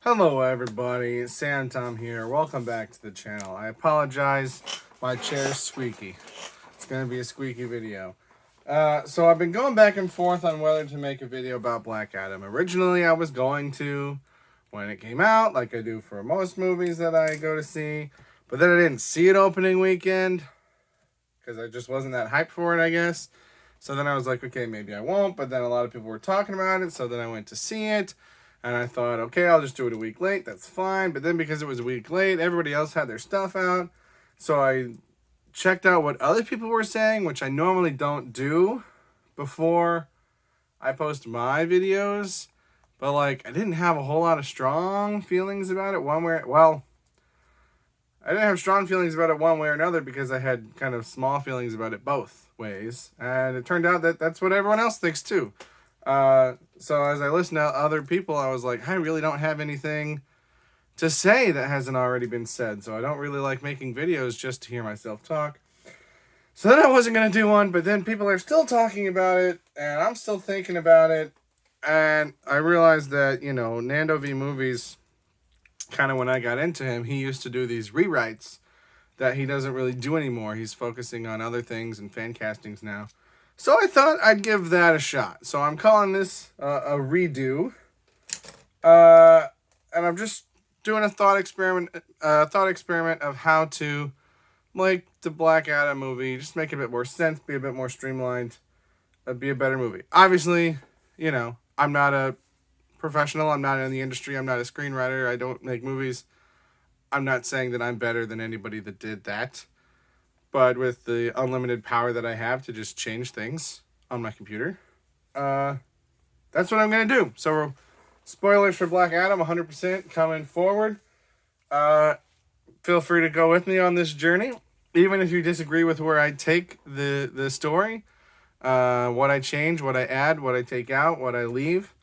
Hello everybody, it's Sam Tom here. Welcome back to the channel. I apologize, my chair's squeaky. It's going to be a squeaky video. So I've been going back and forth on whether to make a video about Black Adam. Originally I was going to when it came out, like I do for most movies that I go to see. But then I didn't see it opening weekend because I just wasn't that hyped for it, I guess. So then I was like, okay, maybe I won't. But then a lot of people were talking about it, so then I went to see it. And I thought, okay, I'll just do it a week late. That's fine. But then because it was a week late, everybody else had their stuff out. So I checked out what other people were saying, which I normally don't do before I post my videos. But, like, I didn't have a whole lot of strong feelings about it one way. Well, I didn't have strong feelings about it one way or another because I had kind of small feelings about it both ways. And it turned out that that's what everyone else thinks, too. So as I listened to other people, I was like, I really don't have anything to say that hasn't already been said. So I don't really like making videos just to hear myself talk. So then I wasn't going to do one, but then people are still talking about it, and I'm still thinking about it. And I realized that, you know, Nando V Movies, kind of when I got into him, he used to do these rewrites that he doesn't really do anymore. He's focusing on other things and fan castings now. So I thought I'd give that a shot. So I'm calling this a redo. And I'm just doing a thought experiment of how to make the Black Adam movie, just make it a bit more sense, be a bit more streamlined, be a better movie. Obviously, you know, I'm not a professional. I'm not in the industry. I'm not a screenwriter. I don't make movies. I'm not saying that I'm better than anybody that did that. But with the unlimited power that I have to just change things on my computer, that's what I'm going to do. So, spoilers for Black Adam, 100% coming forward. Feel free to go with me on this journey. Even if you disagree with where I take the story, what I change, what I add, what I take out, what I leave.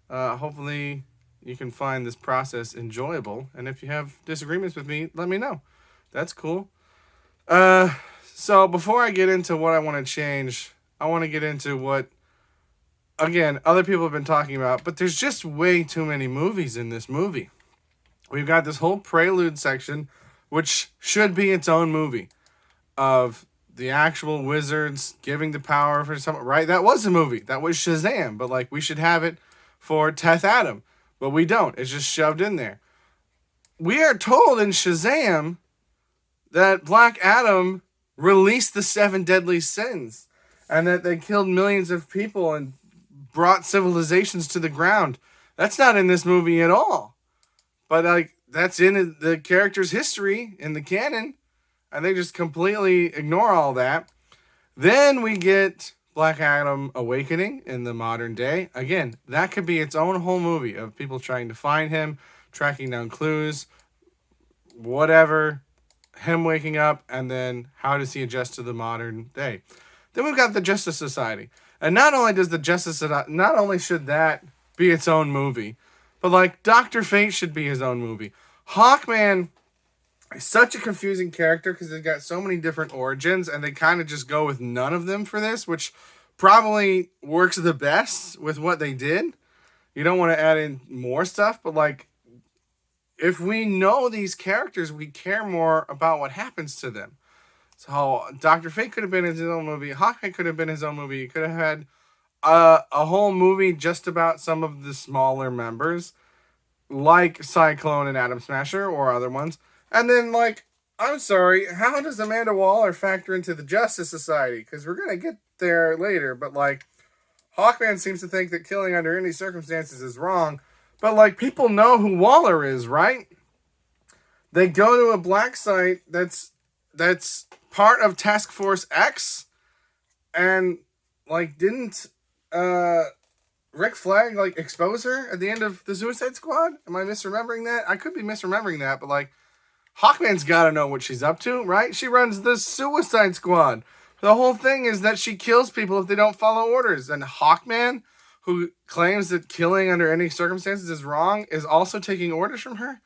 Hopefully, you can find this process enjoyable. And if you have disagreements with me, let me know. That's cool. So before I get into what I want to change, I want to get into what, again, other people have been talking about, but there's just way too many movies in this movie. We've got this whole prelude section, which should be its own movie, of the actual wizards giving the power for someone, right? That was a movie. That was Shazam, but, like, we should have it for Teth Adam, but we don't. It's just shoved in there. We are told in Shazam that Black Adam released the 7 deadly sins and that they killed millions of people and brought civilizations to the ground. That's not in this movie at all. But, like, that's in the character's history in the canon, and they just completely ignore all that. Then we get Black Adam awakening in the modern day. Again, that could be its own whole movie of people trying to find him, tracking down clues, whatever, him waking up, and then how does he adjust to the modern day. Then we've got the Justice Society. And not only does the Justice Society, not only should that be its own movie, but, like, Dr. Fate should be his own movie. Hawkman is such a confusing character because they've got so many different origins, and they kind of just go with none of them for this, which probably works the best with what they did. You don't want to add in more stuff, but, like, if we know these characters, we care more about what happens to them. So Dr. Fate could have been his own movie. Hawkeye could have been his own movie. You could have had a whole movie just about some of the smaller members, like Cyclone and Atom Smasher or other ones. And then, like, I'm sorry, how does Amanda Waller factor into the Justice Society? Because we're going to get there later. But, like, Hawkman seems to think that killing under any circumstances is wrong. But, like, people know who Waller is, right? They go to a black site that's part of Task Force X, and, like, didn't Rick Flag, like, expose her at the end of the Suicide Squad? Am I misremembering that? I could be misremembering that, but, like, Hawkman's got to know what she's up to, right? She runs the Suicide Squad. The whole thing is that she kills people if they don't follow orders, and Hawkman, who claims that killing under any circumstances is wrong, is also taking orders from her?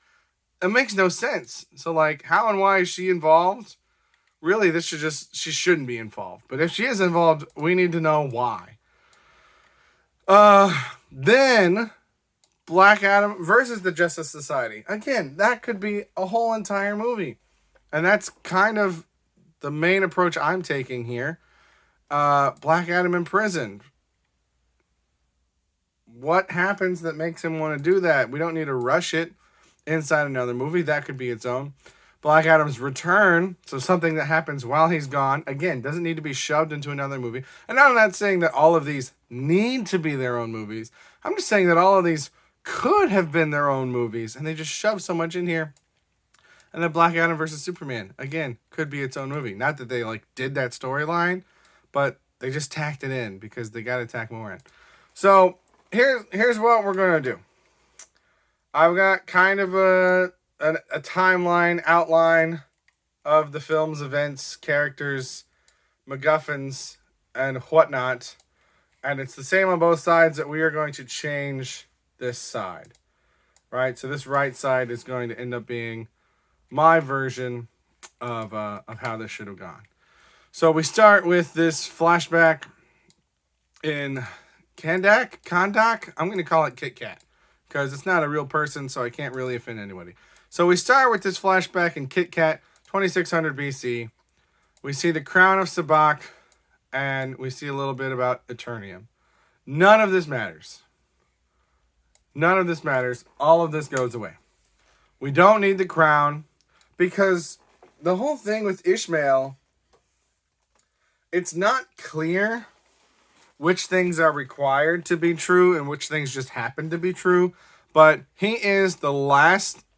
It makes no sense. So, like, how and why is she involved? Really, she shouldn't be involved. But if she is involved, we need to know why. Then Black Adam versus the Justice Society. Again, that could be a whole entire movie. And that's kind of the main approach I'm taking here. Black Adam in prison. What happens that makes him want to do that? We don't need to rush it inside another movie. That could be its own. Black Adam's return, so something that happens while he's gone, again, doesn't need to be shoved into another movie. And I'm not saying that all of these need to be their own movies. I'm just saying that all of these could have been their own movies, and they just shoved so much in here. And then Black Adam versus Superman, again, could be its own movie. Not that they did that storyline, but they just tacked it in because they got to tack more in. So here's what we're gonna do. I've got kind of a timeline outline of the film's events, characters, MacGuffins, and whatnot. And it's the same on both sides, that we are going to change this side. Right? So this right side is going to end up being my version of how this should have gone. So we start with this flashback in Kandak? I'm going to call it Kit Kat, because it's not a real person, so I can't really offend anybody. So we start with this flashback in Kit Kat, 2600 BC. We see the crown of Sabak, and we see a little bit about Eternium. None of this matters. None of this matters. All of this goes away. We don't need the crown, because the whole thing with Ishmael, it's not clear which things are required to be true and which things just happen to be true. But he is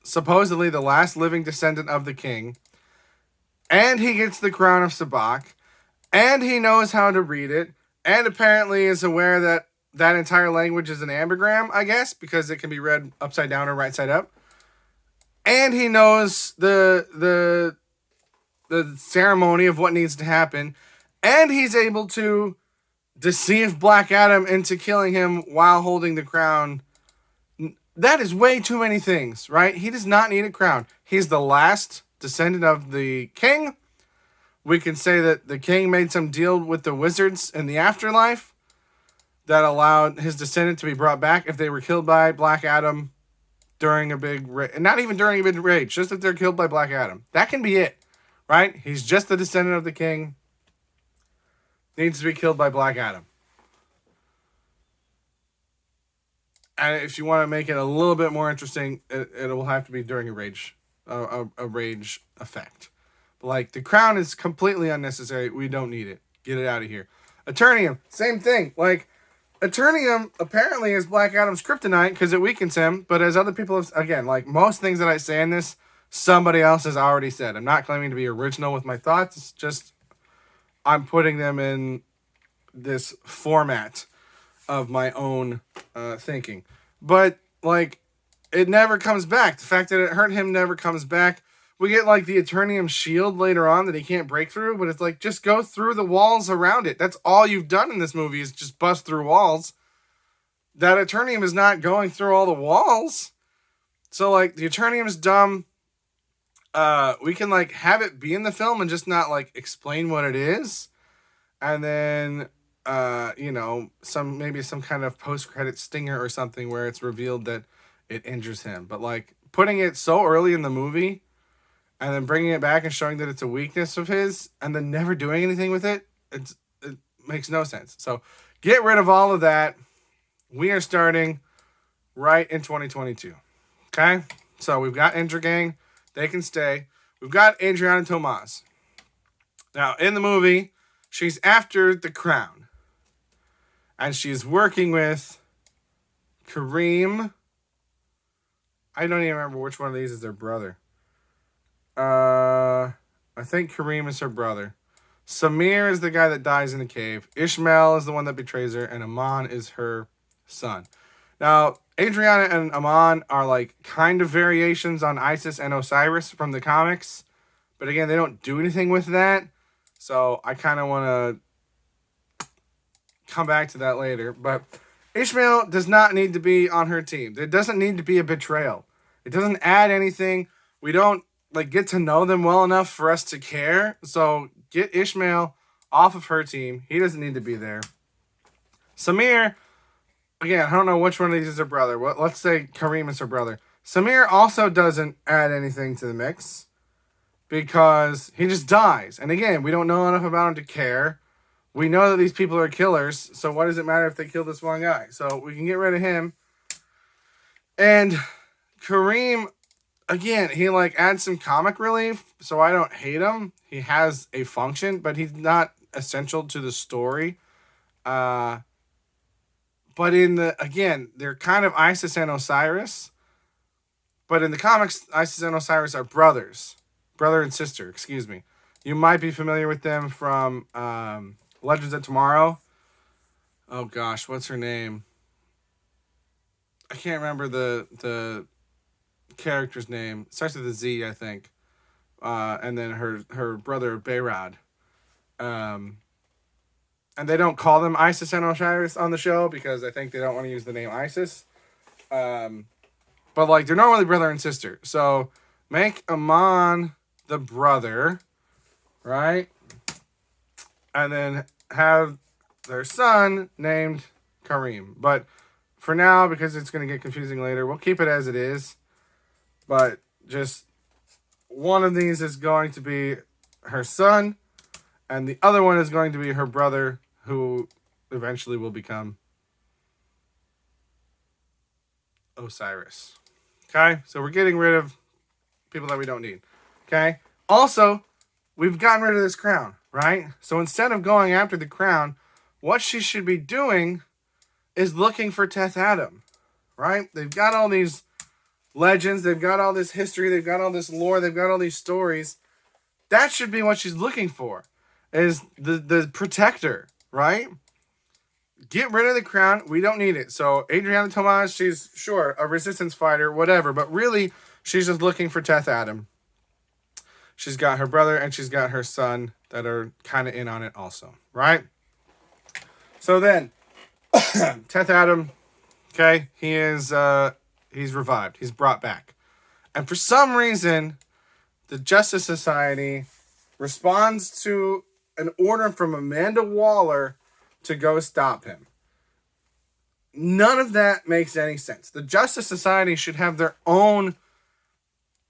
supposedly the last living descendant of the king. And he gets the crown of Sabak. And he knows how to read it. And apparently is aware that that entire language is an ambigram, I guess, because it can be read upside down or right side up. And he knows the ceremony of what needs to happen. And he's able to deceive Black Adam into killing him while holding the crown. That is way too many things, right? He does not need a crown. He's the last descendant of the king. We can say that the king made some deal with the wizards in the afterlife that allowed his descendant to be brought back if they were killed by Black Adam during a big raid. And not even during a big raid, just if they're killed by Black Adam. That can be it, right? He's just the descendant of the king. Needs to be killed by Black Adam. And if you want to make it a little bit more interesting, it will have to be during a rage effect. But the crown is completely unnecessary. We don't need it. Get it out of here. Eternium, same thing. Eternium apparently is Black Adam's kryptonite because it weakens him. But as other people have, again, most things that I say in this, somebody else has already said. I'm not claiming to be original with my thoughts. It's just I'm putting them in this format of my own thinking. But, it never comes back. The fact that it hurt him never comes back. We get, the Eternium shield later on that he can't break through, but it's just go through the walls around it. That's all you've done in this movie is just bust through walls. That Eternium is not going through all the walls. So, the Eternium is dumb. We can, have it be in the film and just not, explain what it is. And then, maybe some kind of post-credit stinger or something where it's revealed that it injures him. But, putting it so early in the movie and then bringing it back and showing that it's a weakness of his and then never doing anything with it, it makes no sense. So, get rid of all of that. We are starting right in 2022. Okay? So, we've got Indragang. They can stay. We've got Adriana Tomas. Now, in the movie, she's after the crown. And she's working with Kareem. I don't even remember which one of these is their brother. I think Kareem is her brother. Samir is the guy that dies in the cave. Ishmael is the one that betrays her. And Aman is her son. Now, Adriana and Aman are kind of variations on Isis and Osiris from the comics. But again, they don't do anything with that. So I kind of want to come back to that later. But Ishmael does not need to be on her team. There doesn't need to be a betrayal. It doesn't add anything. We don't get to know them well enough for us to care. So get Ishmael off of her team. He doesn't need to be there. Samir, again, I don't know which one of these is her brother. Let's say Kareem is her brother. Samir also doesn't add anything to the mix because he just dies. And again, we don't know enough about him to care. We know that these people are killers, so what does it matter if they kill this one guy? So we can get rid of him. And Kareem, again, he like adds some comic relief, so I don't hate him. He has a function, but he's not essential to the story. But they're kind of Isis and Osiris. But in the comics, Isis and Osiris are brothers. Brother and sister, excuse me. You might be familiar with them from Legends of Tomorrow. Oh gosh, what's her name? I can't remember the character's name. It starts with a Z, I think. And then her brother Behrad. And they don't call them Isis and Osiris on the show because I think they don't want to use the name Isis. But like they're normally brother and sister. So make Amon the brother, right? And then have their son named Kareem. But for now, because it's going to get confusing later, we'll keep it as it is. But just one of these is going to be her son, and the other one is going to be her brother, who eventually will become Osiris. Okay? So we're getting rid of people that we don't need. Okay? Also, we've gotten rid of this crown, right? So instead of going after the crown, what she should be doing is looking for Teth Adam, right? They've got all these legends, they've got all this history, they've got all this lore, they've got all these stories. That should be what she's looking for, is the protector, right? Get rid of the crown. We don't need it. So Adriana Tomas, she's sure a resistance fighter, whatever, but really she's just looking for Teth Adam. She's got her brother and she's got her son that are kind of in on it also, right? So then, Teth Adam, okay, he's revived. He's brought back. And for some reason, the Justice Society responds to an order from Amanda Waller to go stop him. None of that makes any sense. The Justice Society should have their own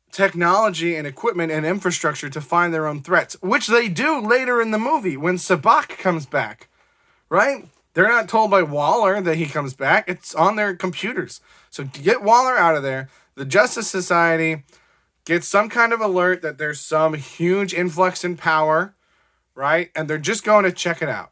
technology and equipment and infrastructure to find their own threats, which they do later in the movie when Sabak comes back, right? They're not told by Waller that he comes back. It's on their computers. So to get Waller out of there, the Justice Society gets some kind of alert that there's some huge influx in power, right? And they're just going to check it out.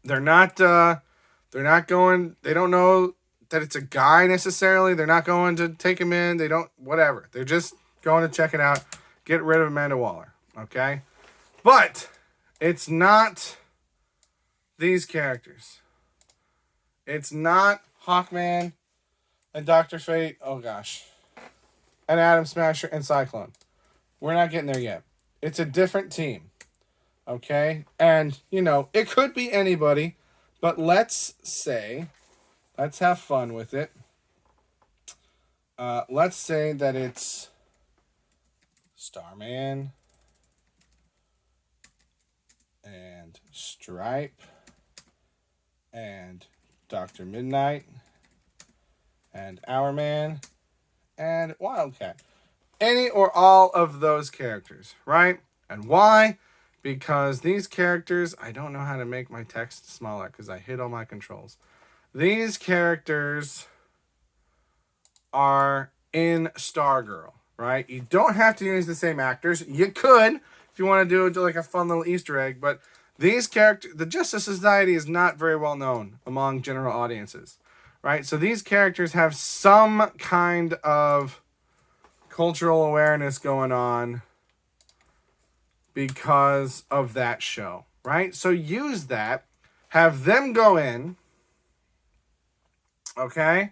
They're not going, they don't know that it's a guy necessarily. They're not going to take him in. They don't, whatever. They're just going to check it out, get rid of Amanda Waller, okay? But it's not these characters. It's not Hawkman and Dr. Fate, oh gosh, and Atom Smasher and Cyclone. We're not getting there yet. It's a different team, okay? And, you know, it could be anybody, but let's have fun with it. Let's say that it's Starman and Stripe and Dr. Midnight and Hourman and Wildcat. Any or all of those characters, right? And why? Because these characters, I don't know how to make my text smaller because I hit all my controls. These characters are in Stargirl, right? You don't have to use the same actors. You could if you want to do it like a fun little Easter egg, but these characters, the Justice Society is not very well known among general audiences, right? So these characters have some kind of cultural awareness going on because of that show, right? So use that, have them go in, okay?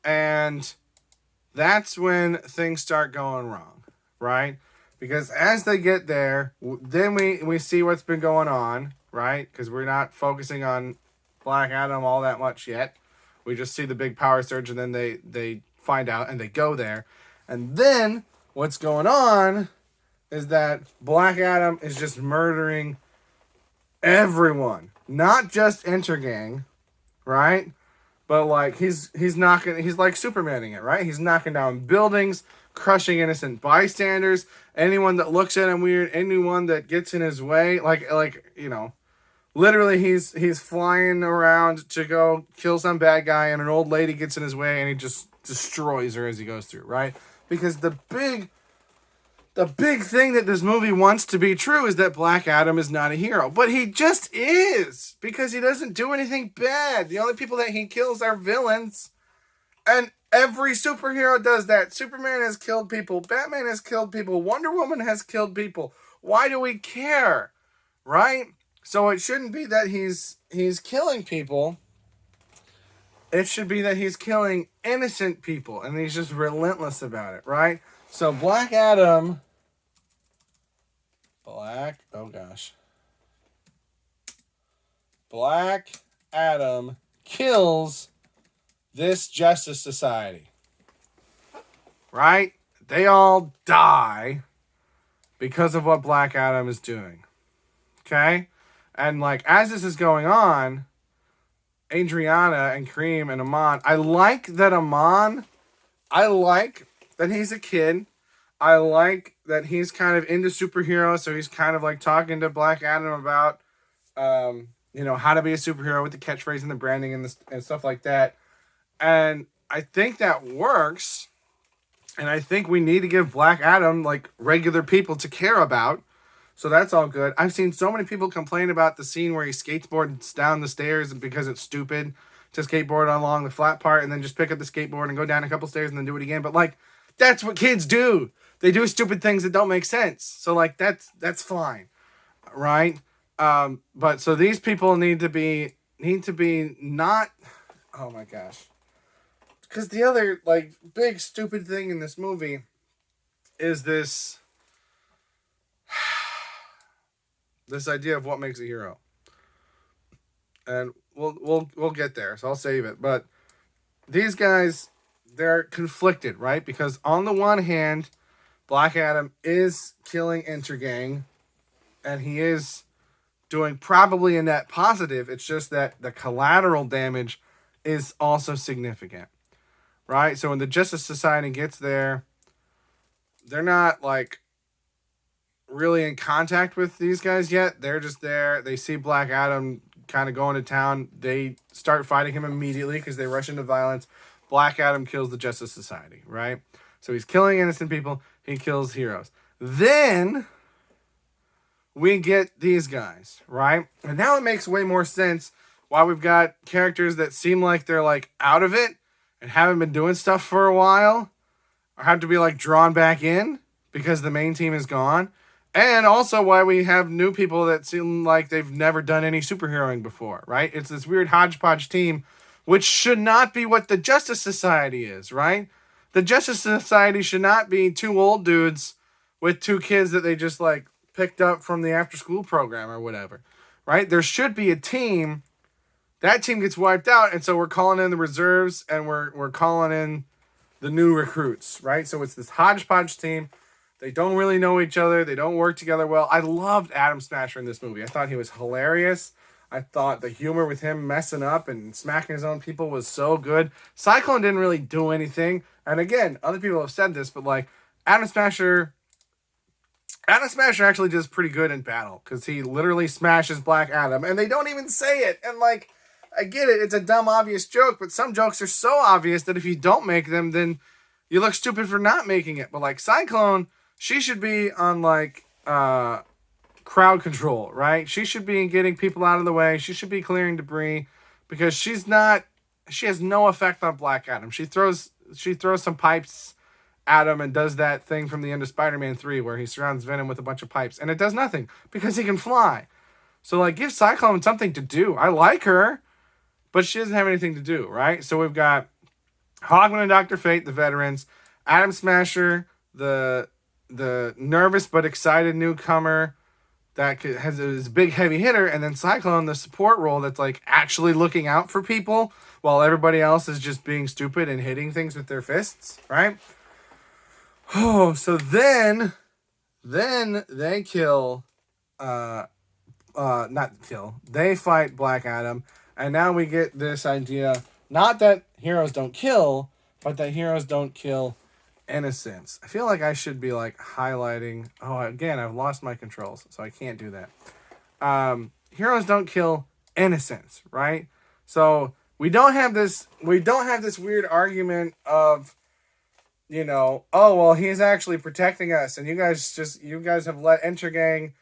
And that's when things start going wrong, right? Because as they get there, then we see what's been going on, right? Because we're not focusing on Black Adam all that much yet. We just see the big power surge, and then they find out, and they go there. And then what's going on is that Black Adam is just murdering everyone. Not just Intergang, right? But like he's knocking, he's like Supermaning it, right? He's knocking down buildings, crushing innocent bystanders, anyone that looks at him weird, anyone that gets in his way, like you know, literally he's flying around to go kill some bad guy, and an old lady gets in his way, and he just destroys her as he goes through, right? Because the big thing that this movie wants to be true is that Black Adam is not a hero. But he just is, because he doesn't do anything bad. The only people that he kills are villains. And every superhero does that. Superman has killed people. Batman has killed people. Wonder Woman has killed people. Why do we care? Right? So it shouldn't be that he's killing people. It should be that he's killing innocent people. And he's just relentless about it, right? So Black Adam... Black Adam kills this Justice Society. Right? They all die because of what Black Adam is doing. Okay? And like, as this is going on, Adriana and Kareem and Amon, I like that he's a kid. I like that he's kind of into superheroes, so he's kind of like talking to Black Adam about, you know, how to be a superhero with the catchphrase and the branding and stuff like that. And I think that works. And I think we need to give Black Adam like regular people to care about. So that's all good. I've seen so many people complain about the scene where he skateboards down the stairs because it's stupid to skateboard along the flat part and then just pick up the skateboard and go down a couple stairs and then do it again. But like, that's what kids do. They do stupid things that don't make sense. So like that's fine, right? But so these people need to be not. Oh my gosh, because the other like big stupid thing in this movie is this idea of what makes a hero, and we'll get there. So I'll save it. But these guys, they're conflicted, right? Because on the one hand, Black Adam is killing Intergang, and he is doing probably a net positive. It's just that the collateral damage is also significant, right? So when the Justice Society gets there, they're not like really in contact with these guys yet. They're just there. They see Black Adam kind of going to town. They start fighting him immediately because they rush into violence. Black Adam kills the Justice Society, right? So he's killing innocent people. He kills heroes. Then we get these guys, right? And now it makes way more sense why we've got characters that seem like they're like out of it and haven't been doing stuff for a while, or have to be like drawn back in because the main team is gone. And also why we have new people that seem like they've never done any superheroing before, right? It's this weird hodgepodge team, which should not be what the Justice Society is, right? The Justice Society should not be two old dudes with two kids that they just like picked up from the after school program or whatever, right? There should be a team. That team gets wiped out, and so we're calling in the reserves and we're calling in the new recruits, right? So it's this hodgepodge team. They don't really know each other. They don't work together well. I loved Atom Smasher in this movie. I thought he was hilarious. I thought the humor with him messing up and smacking his own people was so good. Cyclone didn't really do anything. And again, other people have said this, but like Atom Smasher actually does pretty good in battle because he literally smashes Black Adam and they don't even say it. And like, I get it. It's a dumb, obvious joke, but some jokes are so obvious that if you don't make them, then you look stupid for not making it. But like Cyclone, she should be on like, crowd control, right? She should be getting people out of the way. She should be clearing debris because she has no effect on Black Adam. She throws some pipes at him and does that thing from the end of Spider-Man 3 where he surrounds Venom with a bunch of pipes and it does nothing because he can fly. So like give Cyclone something to do. I like her, but she doesn't have anything to do, right? So we've got Hogman and Dr. Fate, the veterans, Atom Smasher, the nervous but excited newcomer that has a big heavy hitter, and then Cyclone, the support role that's like actually looking out for people while everybody else is just being stupid and hitting things with their fists, right? Oh, so then they kill, they fight Black Adam, and now we get this idea Not that heroes don't kill, but that heroes don't kill innocence. I feel like I should be like highlighting. Oh, again, I've lost my controls, so I can't do that. Heroes don't kill innocence, right? So we don't have this. We don't have this weird argument of, oh well, he's actually protecting us, and you guys have let Intergang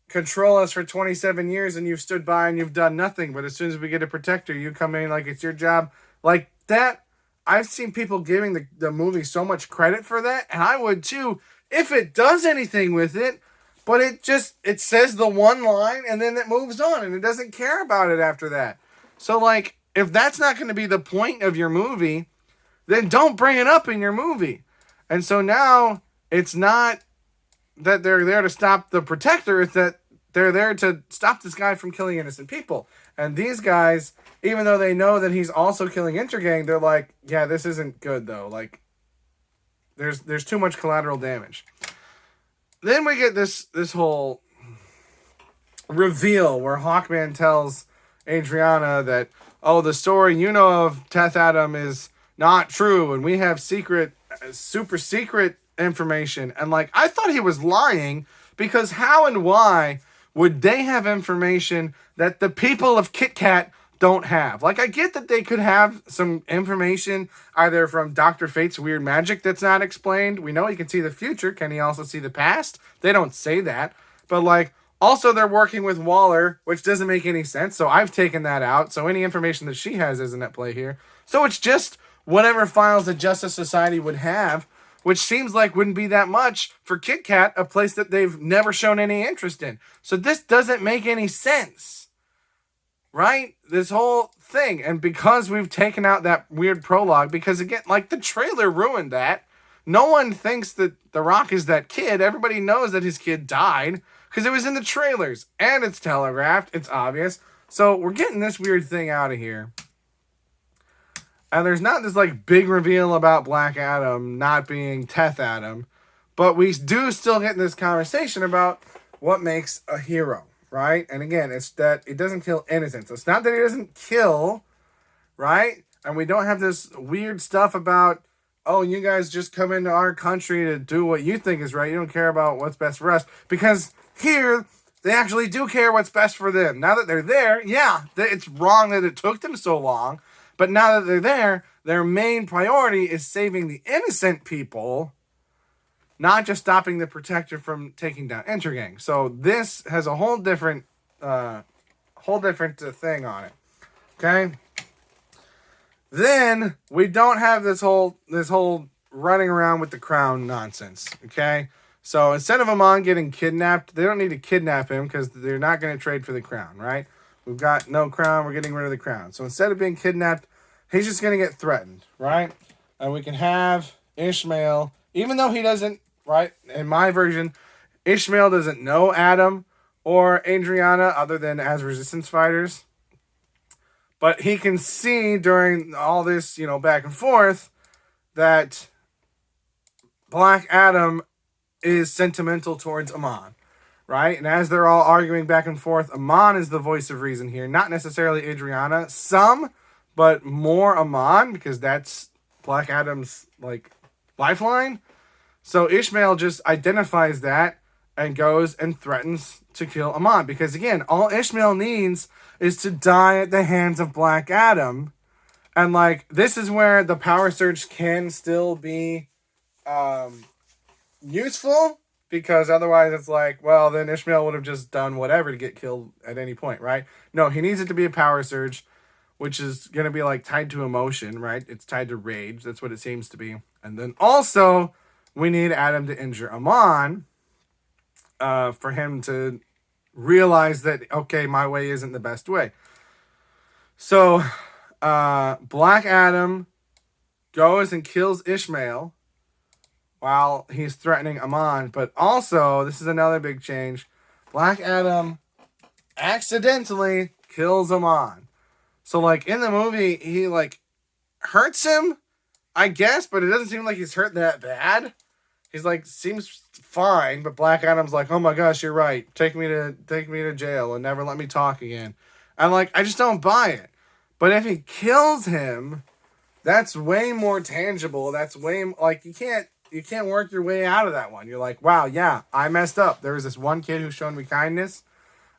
control us for 27 years, and you've stood by and you've done nothing. But as soon as we get a protector, you come in like it's your job, like that. I've seen people giving the movie so much credit for that, and I would too if it does anything with it. But it says the one line and then it moves on and it doesn't care about it after that. So like if that's not going to be the point of your movie, then don't bring it up in your movie. And so now it's not that they're there to stop the protector, it's that they're there to stop this guy from killing innocent people. And these guys, even though they know that he's also killing Intergang, they're like, yeah, this isn't good though. Like there's too much collateral damage. Then we get this whole reveal where Hawkman tells Adriana that, oh, the story you know of Teth Adam is not true, and we have super secret information. And like, I thought he was lying, because how and why would they have information that the people of Kit Kat don't have? Like, I get that they could have some information either from Dr. Fate's weird magic that's not explained. We know he can see the future. Can he also see the past? They don't say that. But like, also they're working with Waller, which doesn't make any sense. So I've taken that out. So any information that she has isn't at play here. So it's just whatever files the Justice Society would have, which seems like wouldn't be that much for Kit Kat, a place that they've never shown any interest in. So this doesn't make any sense. Right? This whole thing. And because we've taken out that weird prologue, because again, like the trailer ruined that. No one thinks that The Rock is that kid. Everybody knows that his kid died because it was in the trailers and it's telegraphed. It's obvious. So we're getting this weird thing out of here. And there's not this like big reveal about Black Adam not being Teth Adam, but we do still get this conversation about what makes a hero. Right? And again, it's that it doesn't kill innocence. It's not that it doesn't kill, right? And we don't have this weird stuff about, oh, you guys just come into our country to do what you think is right. You don't care about what's best for us. Because here, they actually do care what's best for them. Now that they're there, yeah, it's wrong that it took them so long. But now that they're there, their main priority is saving the innocent people, not just stopping the protector from taking down Intergang. So this has a whole different thing on it. Okay? Then we don't have this whole running around with the crown nonsense. Okay? So instead of Amon getting kidnapped, they don't need to kidnap him because they're not going to trade for the crown, right? We've got no crown, we're getting rid of the crown. So instead of being kidnapped, he's just going to get threatened, right? And we can have Ishmael, even though he doesn't, right? In my version, Ishmael doesn't know Adam or Adriana other than as resistance fighters. But he can see during all this, back and forth that Black Adam is sentimental towards Amon, right? And as they're all arguing back and forth, Amon is the voice of reason here. Not necessarily Adriana. Some, but more Amon, because that's Black Adam's, lifeline. So Ishmael just identifies that and goes and threatens to kill Amon. Because again, all Ishmael needs is to die at the hands of Black Adam. And this is where the power surge can still be useful. Because otherwise it's then Ishmael would have just done whatever to get killed at any point, right? No, he needs it to be a power surge, which is going to be tied to emotion, right? It's tied to rage. That's what it seems to be. And then also, we need Adam to injure Amon for him to realize that, okay, my way isn't the best way. So, Black Adam goes and kills Ishmael while he's threatening Amon. But also, this is another big change. Black Adam accidentally kills Amon. So, in the movie, he, hurts him, I guess, but it doesn't seem like he's hurt that bad. He's seems fine, but Black Adam's oh my gosh, you're right. Take me to jail and never let me talk again. And I just don't buy it. But if he kills him, that's way more tangible. That's way, like, you can't work your way out of that one. You're like, wow, yeah, I messed up. There was this one kid who showed me kindness,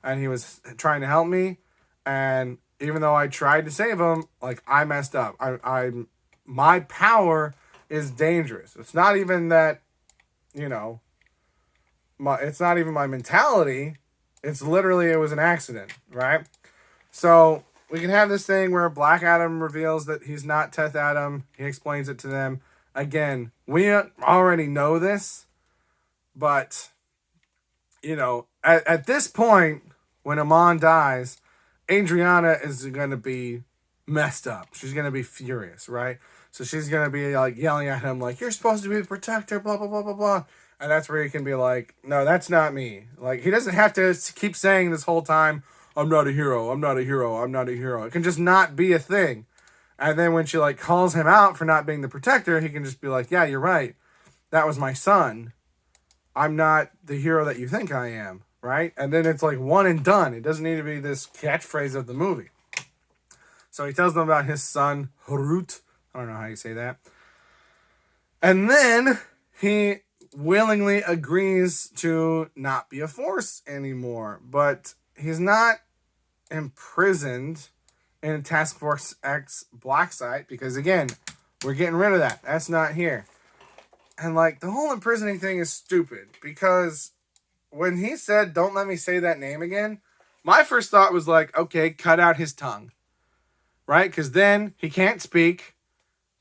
and he was trying to help me, and even though I tried to save him, like, I messed up. My power is dangerous. It's not even that, you know, it's not even my mentality. It's literally, it was an accident, right? So we can have this thing where Black Adam reveals that he's not 10th Adam. He explains it to them. Again, we already know this, but, you know, at this point, when Amon dies, Adriana is going to be messed up. She's going to be furious, right? So she's going to be like yelling at him like, you're supposed to be the protector, blah, blah, blah, blah, blah. And that's where he can be like, no, that's not me. Like, he doesn't have to keep saying this whole time, I'm not a hero, I'm not a hero, I'm not a hero. It can just not be a thing. And then when she like calls him out for not being the protector, he can just be like, yeah, you're right. That was my son. I'm not the hero that you think I am, right? And then it's like one and done. It doesn't need to be this catchphrase of the movie. So he tells them about his son, Harut. I don't know how you say that. And then he willingly agrees to not be a force anymore. But he's not imprisoned in Task Force X black site because, again, we're getting rid of that. That's not here. And, like, the whole imprisoning thing is stupid because when he said, don't let me say that name again, my first thought was like, okay, cut out his tongue, right? Because then he can't speak,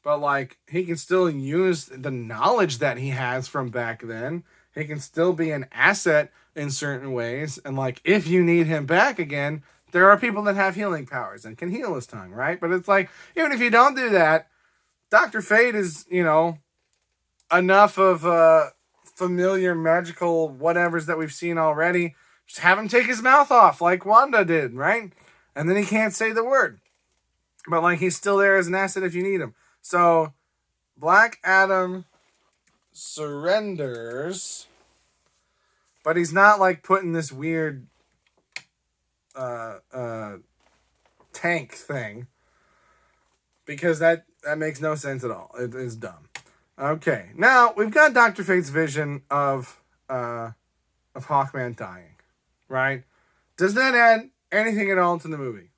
but, like, he can still use the knowledge that he has from back then. He can still be an asset in certain ways. And, like, if you need him back again, there are people that have healing powers and can heal his tongue, right? But it's like, even if you don't do that, Dr. Fate is, you know, enough of familiar magical whatevers that we've seen already. Just have him take his mouth off like Wanda did, right? And then he can't say the word. But, like, he's still there as an asset if you need him. So, Black Adam surrenders, but he's not, like, put in this weird tank thing, because that makes no sense at all. It is dumb. Okay, now we've got Dr. Fate's vision of Hawkman dying, right? Does that add anything at all to the movie?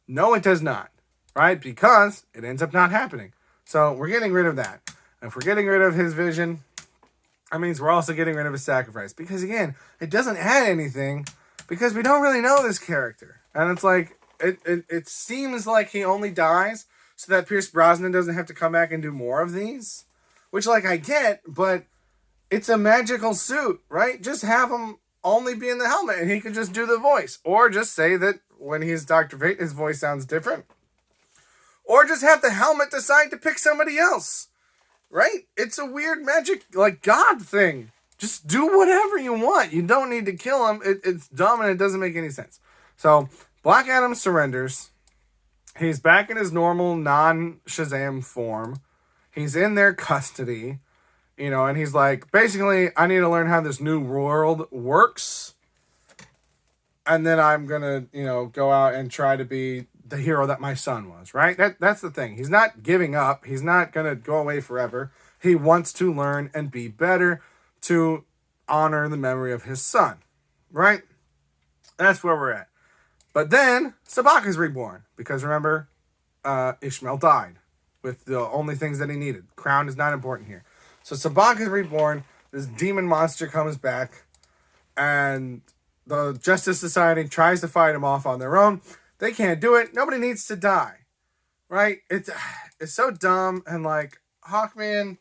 No, it does not, right? Because it ends up not happening. So we're getting rid of that. And if we're getting rid of his vision, that means we're also getting rid of his sacrifice. Because, again, it doesn't add anything because we don't really know this character. And it's like, it seems like he only dies so that Pierce Brosnan doesn't have to come back and do more of these. Which, like, I get, but it's a magical suit, right? Just have him only be in the helmet and he could just do the voice. Or just say that when he's Dr. Fate, his voice sounds different. Or just have the helmet decide to pick somebody else. Right? It's a weird magic, like, God thing. Just do whatever you want. You don't need to kill him. It's dumb and it doesn't make any sense. So, Black Adam surrenders. He's back in his normal non-Shazam form. He's in their custody. You know, and he's like, basically, I need to learn how this new world works. And then I'm going to, you know, go out and try to be the hero that my son was, right? That's the thing. He's not giving up. He's not going to go away forever. He wants to learn and be better to honor the memory of his son, right? That's where we're at. But then Sabak is reborn because, remember, Ishmael died with the only things that he needed. Crown is not important here. So Sabak is reborn. This demon monster comes back, and the Justice Society tries to fight him off on their own. They can't do it. Nobody needs to die, right? It's so dumb. And, like, Hawkman,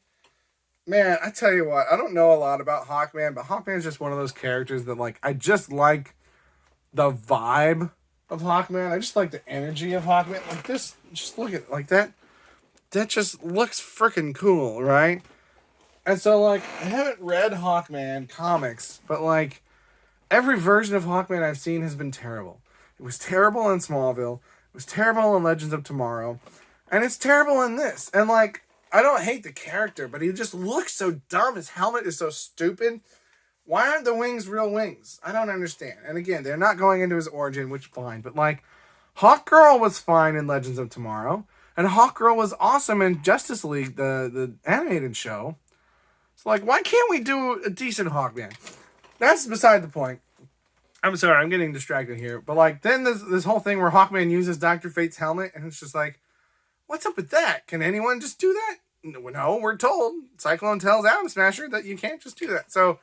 man, I tell you what, I don't know a lot about Hawkman, but Hawkman is just one of those characters that, like, I just like the vibe of Hawkman. I just like the energy of Hawkman. Like, this, just look at it, like that. That just looks freaking cool, right? And so, like, I haven't read Hawkman comics, but, like, every version of Hawkman I've seen has been terrible. It was terrible in Smallville. It was terrible in Legends of Tomorrow. And it's terrible in this. And, like, I don't hate the character, but he just looks so dumb. His helmet is so stupid. Why aren't the wings real wings? I don't understand. And again, they're not going into his origin, which fine. But, like, Hawkgirl was fine in Legends of Tomorrow, and Hawkgirl was awesome in Justice League, the animated show. So, like, why can't we do a decent Hawkman? That's beside the point. I'm sorry, I'm getting distracted here. But, like, then this whole thing where Hawkman uses Dr. Fate's helmet, and it's just like, what's up with that? Can anyone just do that? No, we're told. Cyclone tells Atom Smasher that you can't just do that. So,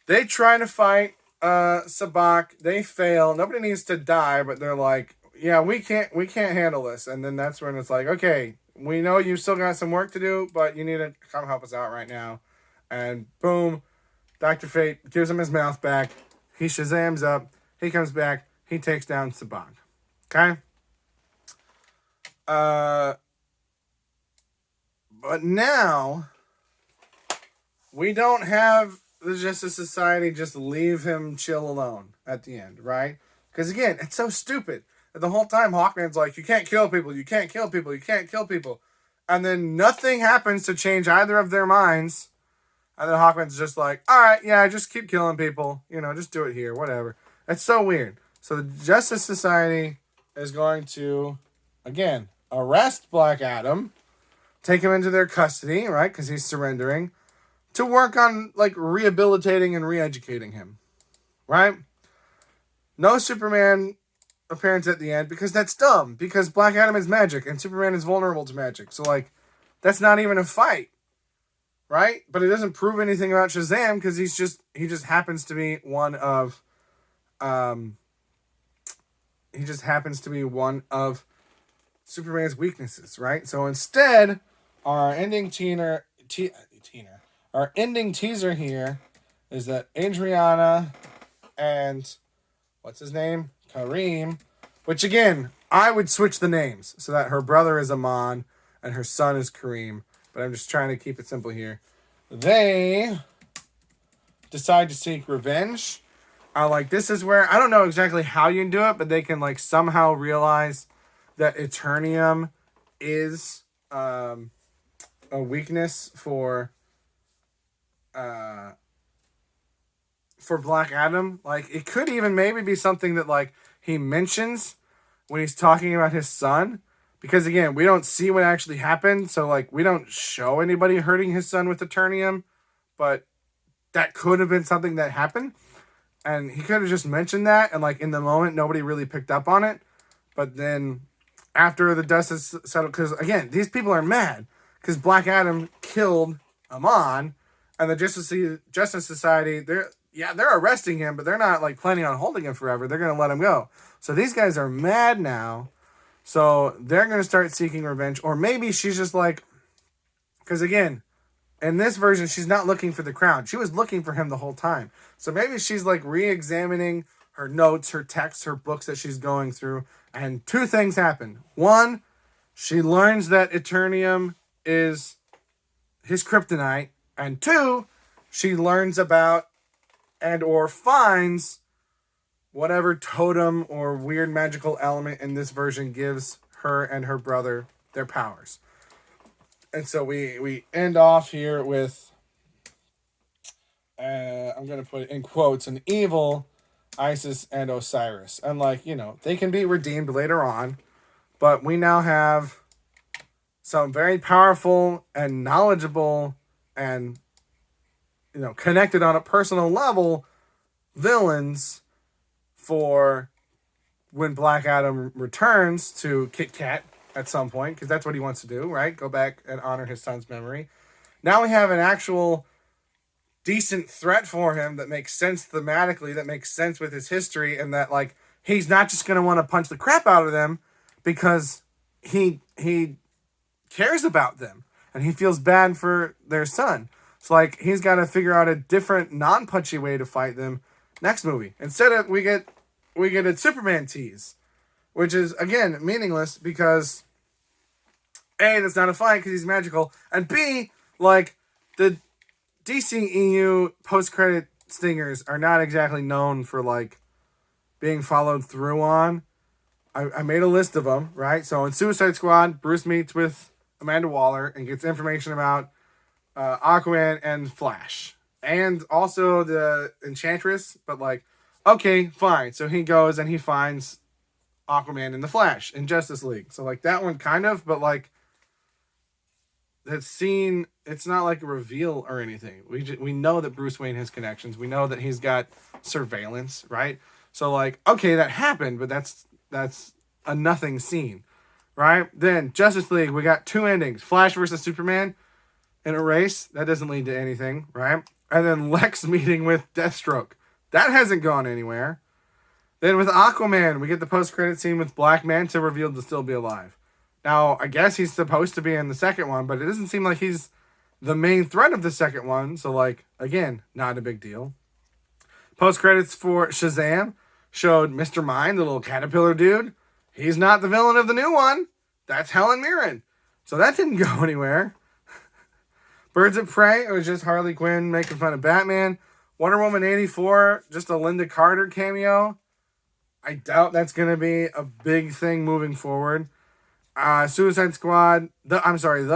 they try to fight Sabak. They fail. Nobody needs to die, but they're like, yeah, we can't handle this. And then that's when it's like, okay, we know you still got some work to do, but you need to come help us out right now. And boom, Dr. Fate gives him his mouth back. He Shazams up. He comes back. He takes down Sabak. Okay? But now, we don't have the Justice Society just leave him chill alone at the end, right? Because again, it's so stupid. The whole time Hawkman's like, you can't kill people, you can't kill people, you can't kill people. And then nothing happens to change either of their minds. And then Hawkman's just like, all right, yeah, just keep killing people. You know, just do it here, whatever. It's so weird. So the Justice Society is going to, again, arrest Black Adam, take him into their custody, right? Because he's surrendering, to work on, like, rehabilitating and re-educating him, right? No Superman appearance at the end, because that's dumb, because Black Adam is magic, and Superman is vulnerable to magic, so, like, that's not even a fight, right? But it doesn't prove anything about Shazam, because he just happens to be one of, Superman's weaknesses, right? So instead, our ending teaser here is that Adriana and what's his name? Kareem, which again, I would switch the names so that her brother is Aman and her son is Kareem, but I'm just trying to keep it simple here. They decide to seek revenge. Like, this is where, I don't know exactly how you can do it, but they can, like, somehow realize that Eternium is a weakness for Black Adam. Like, it could even maybe be something that, like, he mentions when he's talking about his son, because again, we don't see what actually happened, so, like, we don't show anybody hurting his son with Eternium, but that could have been something that happened, and he could have just mentioned that, and, like, in the moment nobody really picked up on it. But then after the dust is settled, because again, these people are mad because Black Adam killed Aman, and the Justice Society, they're arresting him, but they're not, like, planning on holding him forever. They're going to let him go. So these guys are mad now. So they're going to start seeking revenge. Or maybe she's just like, because again, in this version, she's not looking for the crown. She was looking for him the whole time. So maybe she's, like, re-examining her notes, her texts, her books that she's going through. And two things happen. One, she learns that Eternium is his kryptonite. And two, she learns about and or finds whatever totem or weird magical element in this version gives her and her brother their powers. And so we end off here with, I'm going to put it in quotes, an evil Isis and Osiris. And, like, you know, they can be redeemed later on, but we now have some very powerful and knowledgeable and, you know, connected on a personal level villains for when Black Adam returns to Kit Kat at some point, because that's what he wants to do, right? Go back and honor his son's memory. Now we have an actual decent threat for him that makes sense thematically, that makes sense with his history, and that, like, he's not just going to want to punch the crap out of them because he cares about them and he feels bad for their son. So, like, he's got to figure out a different, non-punchy way to fight them next movie. Instead of, we get a Superman tease, which is, again, meaningless because, A, that's not a fight because he's magical, and B, like, the DCEU post-credit stingers are not exactly known for, like, being followed through on. I made a list of them, right? So in Suicide Squad, Bruce meets with Amanda Waller and gets information about Aquaman and Flash, and also the Enchantress. But, like, okay, fine. So he goes and he finds Aquaman and the Flash in Justice League. So like that one kind of, but like that scene, it's not like a reveal or anything. We know that Bruce Wayne has connections. We know that he's got surveillance, right? So like, okay, that happened, but that's a nothing scene, right? Then Justice League, we got 2 endings: Flash versus Superman in a race that doesn't lead to anything, right? And then Lex meeting with Deathstroke, that hasn't gone anywhere. Then with Aquaman, we get the post-credit scene with Black Manta revealed to still be alive. Now, I guess he's supposed to be in the second one, but it doesn't seem like he's the main threat of the second one. So, like, again, not a big deal. Post-credits for Shazam showed Mr. Mind, the little caterpillar dude. He's not the villain of the new one. That's Helen Mirren. So that didn't go anywhere. Birds of Prey, it was just Harley Quinn making fun of Batman. Wonder Woman 84, just a Linda Carter cameo. I doubt that's going to be a big thing moving forward. Suicide Squad, the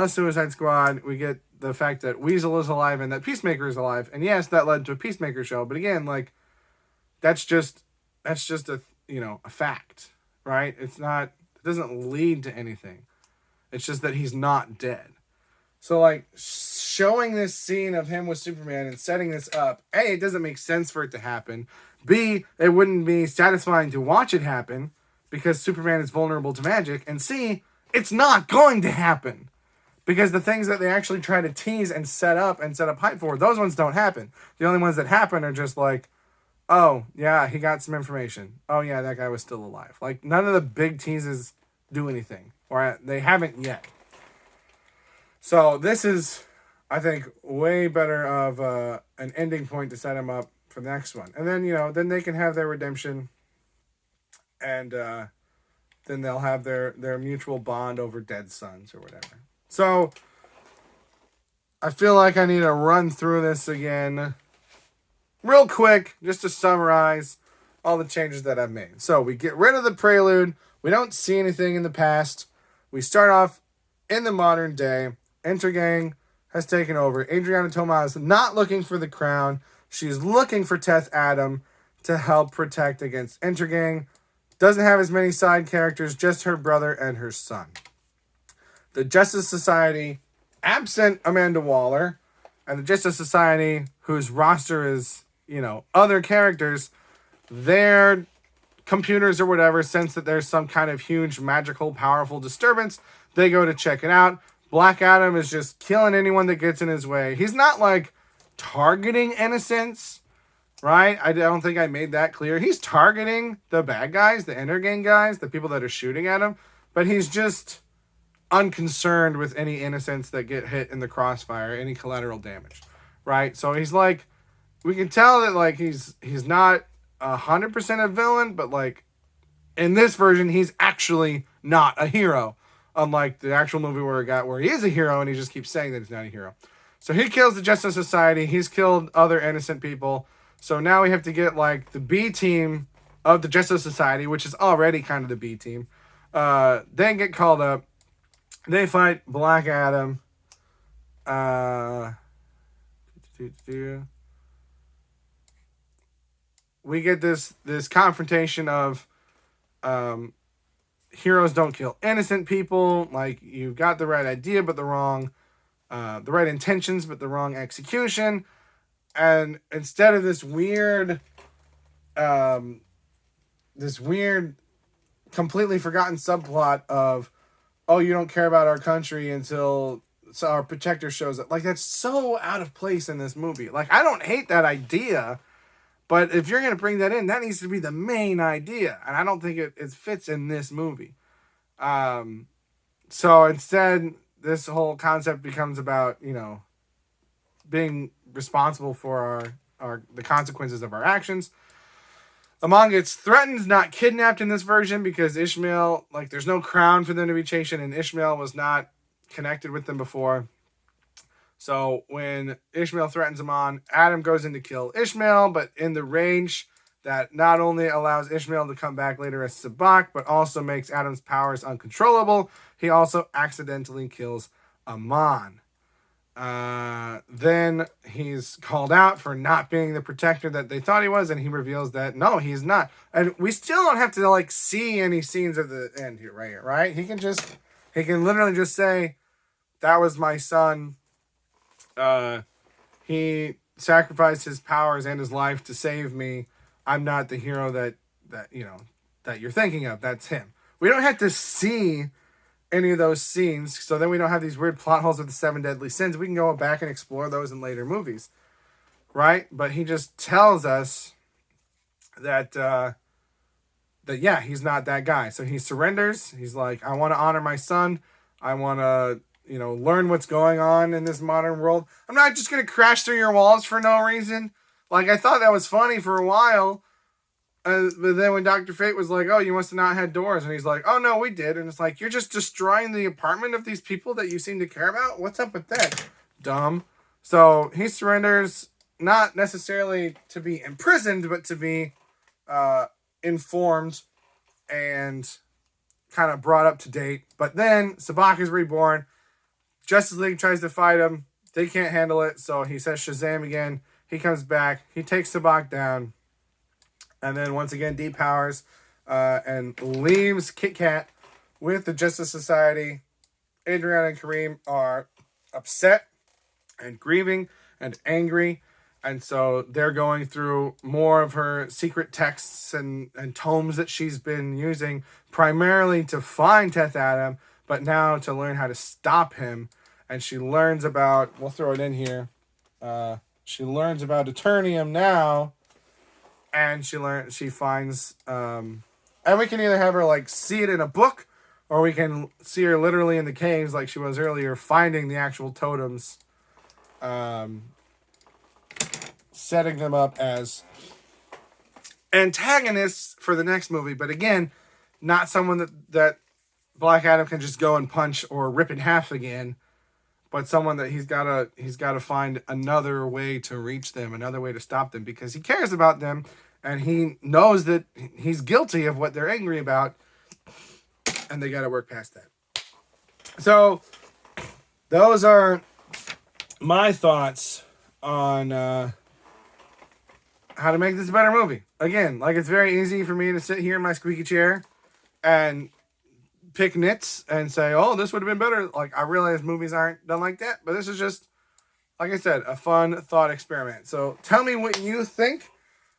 Suicide Squad, we get the fact that Weasel is alive and that Peacemaker is alive. And yes, that led to a Peacemaker show. But again, like, that's just a, a fact, right? It doesn't lead to anything. It's just that he's not dead. So, like, showing this scene of him with Superman and setting this up, A, it doesn't make sense for it to happen. B, it wouldn't be satisfying to watch it happen because Superman is vulnerable to magic. And C, it's not going to happen because the things that they actually try to tease and set up hype for, those ones don't happen. The only ones that happen are just like, oh, yeah, he got some information. Oh, yeah, that guy was still alive. Like, none of the big teases do anything, or they haven't yet. So this is, I think, way better of an ending point to set him up for the next one. And then, then they can have their redemption, and then they'll have their mutual bond over dead sons or whatever. So I feel like I need to run through this again real quick just to summarize all the changes that I've made. So we get rid of the prelude. We don't see anything in the past. We start off in the modern day. Intergang has taken over. Adriana Tomaz is not looking for the crown. She's looking for Teth Adam to help protect against Intergang. Doesn't have as many side characters, just her brother and her son. The Justice Society, absent Amanda Waller, and the Justice Society, whose roster is, other characters, their computers or whatever sense that there's some kind of huge, magical, powerful disturbance. They go to check it out. Black Adam is just killing anyone that gets in his way. He's not, like, targeting innocents, right? I don't think I made that clear. He's targeting the bad guys, the Intergang guys, the people that are shooting at him, but he's just unconcerned with any innocents that get hit in the crossfire, any collateral damage, right? So he's like, we can tell that, like, he's not 100% a villain, but, like, in this version, he's actually not a hero, unlike the actual movie where he is a hero and he just keeps saying that he's not a hero. So he kills the Justice Society. He's killed other innocent people. So now we have to get, like, the B team of the Justice Society, which is already kind of the B team. Then get called up. They fight Black Adam. We get this confrontation of heroes don't kill innocent people. Like, you've got the right idea, but the right intentions, but the wrong execution. And instead of this weird, completely forgotten subplot of, oh, you don't care about our country until our protector shows up. Like, that's so out of place in this movie. Like, I don't hate that idea, but if you're going to bring that in, that needs to be the main idea. And I don't think it fits in this movie. So instead, this whole concept becomes about, being responsible for the consequences of our actions. Amon gets threatened, not kidnapped in this version, because Ishmael, like, there's no crown for them to be chasing, and Ishmael was not connected with them before. So when Ishmael threatens Amon, Adam goes in to kill Ishmael, but in the range that not only allows Ishmael to come back later as Sabak, but also makes Adam's powers uncontrollable, he also accidentally kills Amon. Then he's called out for not being the protector that they thought he was, and he reveals that no, he's not. And we still don't have to like see any scenes of the end here, right? He can literally just say, "That was my son. He sacrificed his powers and his life to save me. I'm not the hero that you're thinking of. That's him." We don't have to see any of those scenes, so then we don't have these weird plot holes with the 7 deadly sins. We can go back and explore those in later movies, right? But he just tells us that yeah, he's not that guy. So he surrenders. He's like, I want to honor my son. I want to learn what's going on in this modern world. I'm not just gonna crash through your walls for no reason. Like, I thought that was funny for a while. But then when Dr. Fate was like, oh, you must have not had doors. And he's like, oh, no, we did. And it's like, you're just destroying the apartment of these people that you seem to care about? What's up with that? Dumb. So he surrenders, not necessarily to be imprisoned, but to be informed and kind of brought up to date. But then Sabak is reborn. Justice League tries to fight him. They can't handle it. So he says Shazam again. He comes back. He takes Sabak down. And then once again depowers and leaves Kit Kat with the Justice Society. Adriana and Kareem are upset and grieving and angry. And so they're going through more of her secret texts and tomes that she's been using primarily to find Teth Adam, but now to learn how to stop him. And she learns about, we'll throw it in here, she learns about Eternium now. And she finds, and we can either have her like see it in a book, or we can see her literally in the caves like she was earlier, finding the actual totems, setting them up as antagonists for the next movie. But again, not someone that Black Adam can just go and punch or rip in half again, but someone that he's gotta find another way to reach them, another way to stop them, because he cares about them. And he knows that he's guilty of what they're angry about. And they got to work past that. So, those are my thoughts on how to make this a better movie. Again, like, it's very easy for me to sit here in my squeaky chair and pick nits and say, oh, this would have been better. Like, I realize movies aren't done like that. But this is just, like I said, a fun thought experiment. So, tell me what you think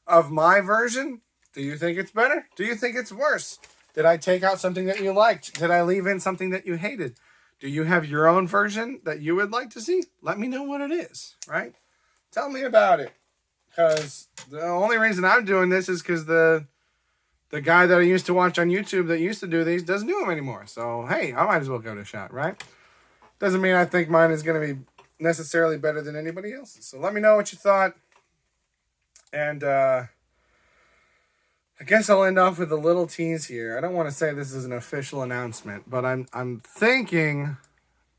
of my version. Do you think it's better? Do you think it's worse? Did I take out something that you liked? Did I leave in something that you hated? Do you have your own version that you would like to see? Let me know what it is, right? Tell me about it. Because the only reason I'm doing this is because the guy that I used to watch on YouTube that used to do these doesn't do them anymore. So, hey, I might as well give it a shot, right? Doesn't mean I think mine is going to be necessarily better than anybody else's. So let me know what you thought. And I guess I'll end off with a little tease here. I don't want to say this is an official announcement, but I'm thinking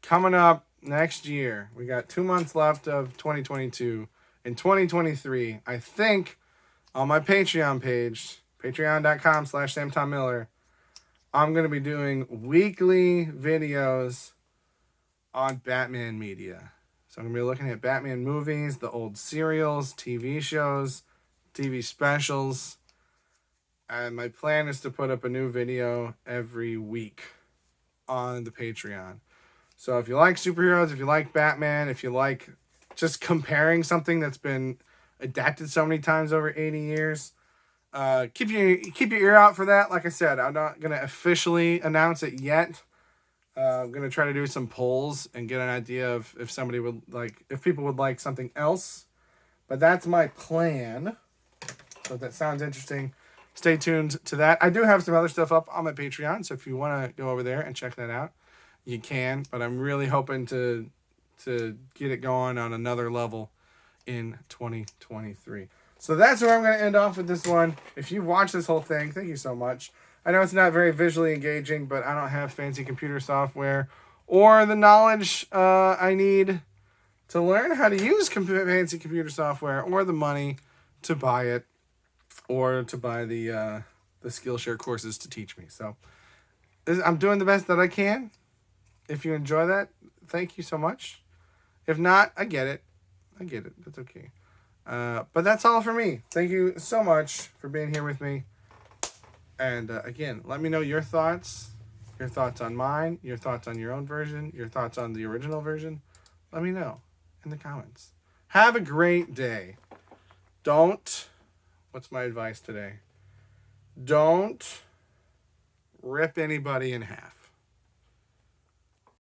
coming up next year, we got 2 months left of 2022. In 2023, I think on my Patreon page, patreon.com/SamTomMiller, I'm going to be doing weekly videos on Batman media. So I'm going to be looking at Batman movies, the old serials, TV shows, TV specials. And my plan is to put up a new video every week on the Patreon. So if you like superheroes, if you like Batman, if you like just comparing something that's been adapted so many times over 80 years, keep your ear out for that. Like I said, I'm not going to officially announce it yet. I'm going to try to do some polls and get an idea of if people would like something else. But that's my plan. So if that sounds interesting, stay tuned to that. I do have some other stuff up on my Patreon, so if you want to go over there and check that out, you can. But I'm really hoping to get it going on another level in 2023. So that's where I'm going to end off with this one. If you've watched this whole thing, thank you so much. I know it's not very visually engaging, but I don't have fancy computer software or the knowledge I need to learn how to use fancy computer software, or the money to buy it, or to buy the Skillshare courses to teach me. So I'm doing the best that I can. If you enjoy that, thank you so much. If not, I get it. I get it. That's okay. But that's all for me. Thank you so much for being here with me. And again, let me know your thoughts on mine, your thoughts on your own version, your thoughts on the original version. Let me know in the comments. Have a great day. What's my advice today? Don't rip anybody in half.